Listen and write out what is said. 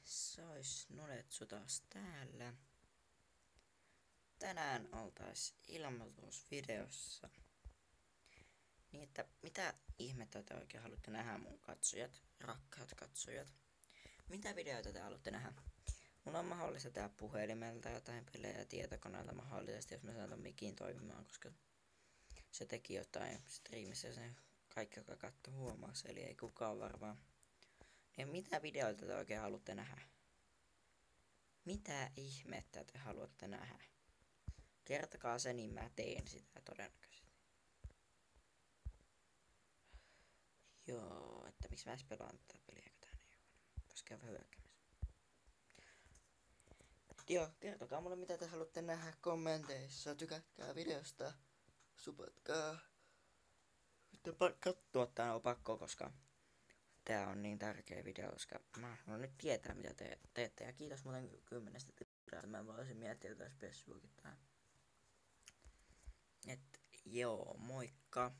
Sais Nodetsu taas täällä. Tänään oltais ilmoitusvideossa. Niin että mitä ihmettä te oikein haluatte nähdä mun katsojat, rakkaat katsojat? Mitä videoita te haluatte nähdä? Mun on mahdollista tehdä puhelimelta jotain pelejä tietokoneelta mahdollisesti, jos mä saan ton mikin toimimaan, koska se teki jotain striimissä ja sen kaikki joka katsoi huomaas, eli ei kukaan varmaan. Niin mitä videoita te oikein haluatte nähdä? Mitä ihmettä te haluatte nähdä? Kertokaa se, niin mä teen sitä todennäköisesti. Joo, että miksi mä edes pelaan tätä peliä, kun tää ei ole. Vois käydä hyökkäämässä. Joo, kertokaa mulle mitä te haluatte nähdä kommenteissa. Tykätkää videosta. Supatkaa. Pitää katsoa tää on pakko, koska tää on niin tärkeä video, koska mä haluan nyt tietää mitä te teette. Ja kiitos muuten 10 tilaa. Mä voisin miettiä jotain Facebookit tähän. Et joo, moikka.